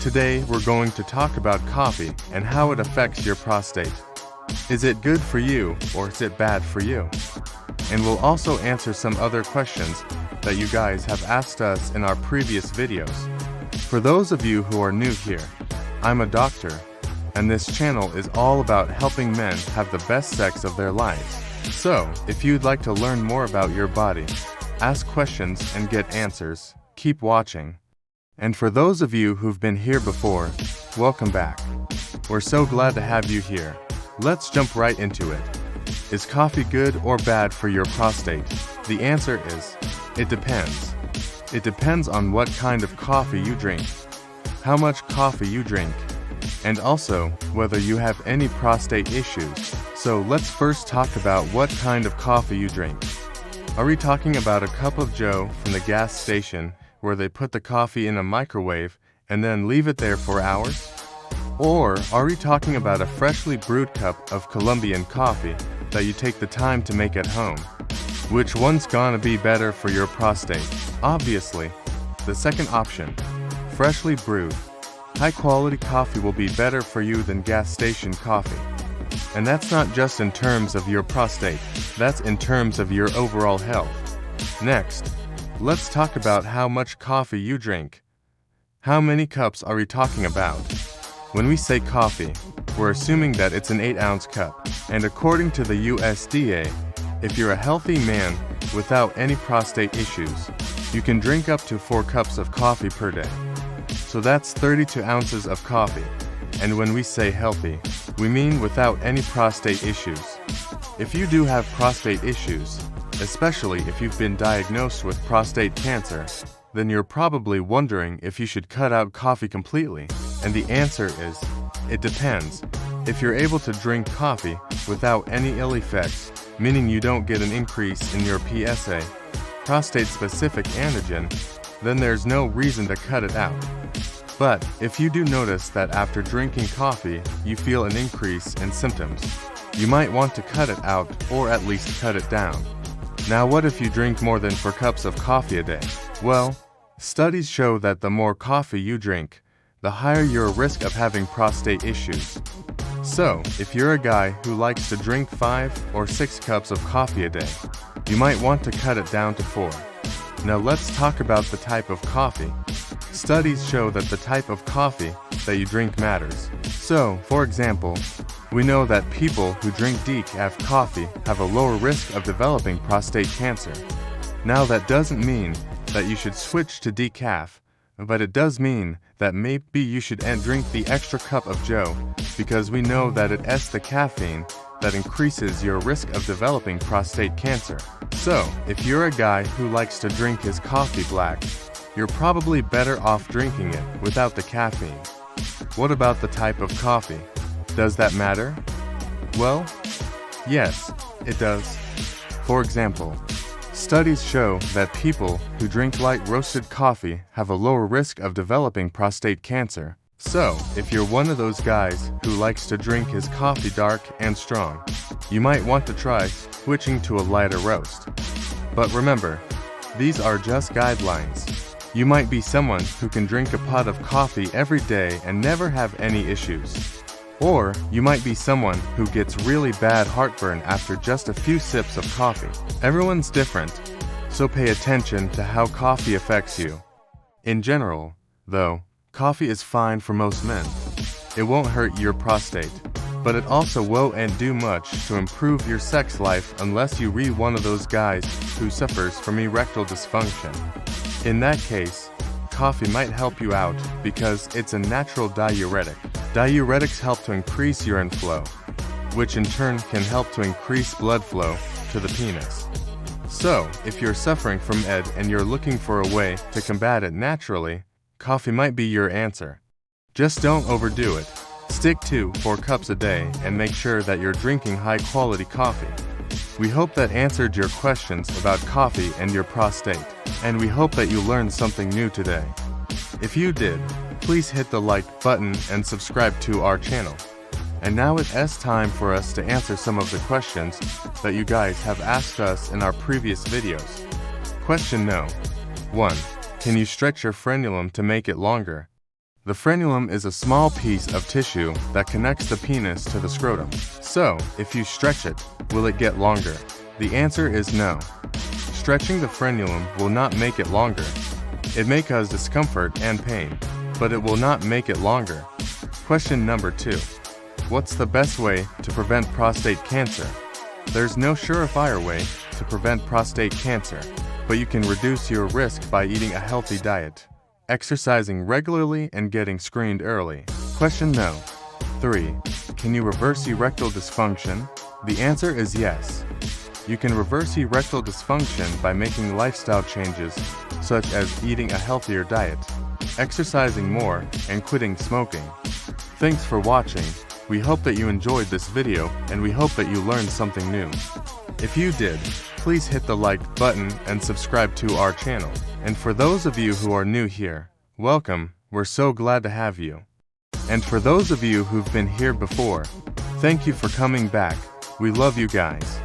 Today we're going to talk about coffee and how it affects your prostate. Is it good for you or is it bad for you? And we'll also answer some other questions that you guys have asked us in our previous videos. For those of you who are new here, I'm a doctor, and this channel is all about helping men have the best sex of their lives. So, if you'd like to learn more about your body, ask questions and get answers, keep watching. And for those of you who've been here before, welcome back. We're so glad to have you here. Let's jump right into it. Is coffee good or bad for your prostate? The answer is, it depends. It depends on what kind of coffee you drink, how much coffee you drink, and also whether you have any prostate issues. So let's first talk about what kind of coffee you drink. Are we talking about a cup of Joe from the gas station where they put the coffee in a microwave and then leave it there for hours? Or are we talking about a freshly brewed cup of Colombian coffee that you take the time to make at home? Which one's gonna be better for your prostate? Obviously, the second option, freshly brewed. High-quality coffee will be better for you than gas station coffee. And that's not just in terms of your prostate, that's in terms of your overall health. Next, let's talk about how much coffee you drink. How many cups are we talking about? When we say coffee, we're assuming that it's an 8-ounce cup. And according to the USDA, if you're a healthy man without any prostate issues, you can drink up to 4 cups of coffee per day. So that's 32 ounces of coffee. And when we say healthy, we mean without any prostate issues. If you do have prostate issues, especially if you've been diagnosed with prostate cancer, then you're probably wondering if you should cut out coffee completely. And the answer is, it depends. If you're able to drink coffee without any ill effects, meaning you don't get an increase in your PSA, prostate-specific antigen, then there's no reason to cut it out. But if you do notice that after drinking coffee, you feel an increase in symptoms, you might want to cut it out or at least cut it down. Now what if you drink more than 4 cups of coffee a day? Well, studies show that the more coffee you drink, the higher your risk of having prostate issues. So, if you're a guy who likes to drink 5 or 6 cups of coffee a day, you might want to cut it down to 4. Now let's talk about the type of coffee. Studies show that the type of coffee that you drink matters. So, for example, we know that people who drink decaf coffee have a lower risk of developing prostate cancer. Now that doesn't mean that you should switch to decaf, but it does mean that maybe you should drink the extra cup of Joe because we know that it has the caffeine that increases your risk of developing prostate cancer. So, if you're a guy who likes to drink his coffee black, you're probably better off drinking it without the caffeine. What about the type of coffee? Does that matter? Well, yes, it does. For example, studies show that people who drink light roasted coffee have a lower risk of developing prostate cancer. So, if you're one of those guys who likes to drink his coffee dark and strong, you might want to try switching to a lighter roast. But remember, these are just guidelines. You might be someone who can drink a pot of coffee every day and never have any issues. Or you might be someone who gets really bad heartburn after just a few sips of coffee. Everyone's different, so pay attention to how coffee affects you. In general, though, coffee is fine for most men. It won't hurt your prostate, but it also won't do much to improve your sex life unless you are one of those guys who suffers from erectile dysfunction. In that case, coffee might help you out because it's a natural diuretic. Diuretics help to increase urine flow, which in turn can help to increase blood flow to the penis. So, if you're suffering from ED and you're looking for a way to combat it naturally, coffee might be your answer. Just don't overdo it. Stick to 4 cups a day and make sure that you're drinking high-quality coffee. We hope that answered your questions about coffee and your prostate, and we hope that you learned something new today. If you did, please hit the like button and subscribe to our channel. And now it's time for us to answer some of the questions that you guys have asked us in our previous videos. Question no. 1. Can you stretch your frenulum to make it longer? The frenulum is a small piece of tissue that connects the penis to the scrotum. So, if you stretch it, will it get longer? The answer is no. Stretching the frenulum will not make it longer. It may cause discomfort and pain, but it will not make it longer. Question number 2. What's the best way to prevent prostate cancer? There's no surefire way to prevent prostate cancer, but you can reduce your risk by eating a healthy diet, exercising regularly, and getting screened early. Question no. 3. Can you reverse erectile dysfunction? The answer is yes. You can reverse erectile dysfunction by making lifestyle changes such as eating a healthier diet, exercising more, and quitting smoking. Thanks for watching. We hope that you enjoyed this video, and we hope that you learned something new. If you did, please hit the like button and subscribe to our channel. And for those of you who are new here, welcome, we're so glad to have you. And for those of you who've been here before, thank you for coming back. We love you guys.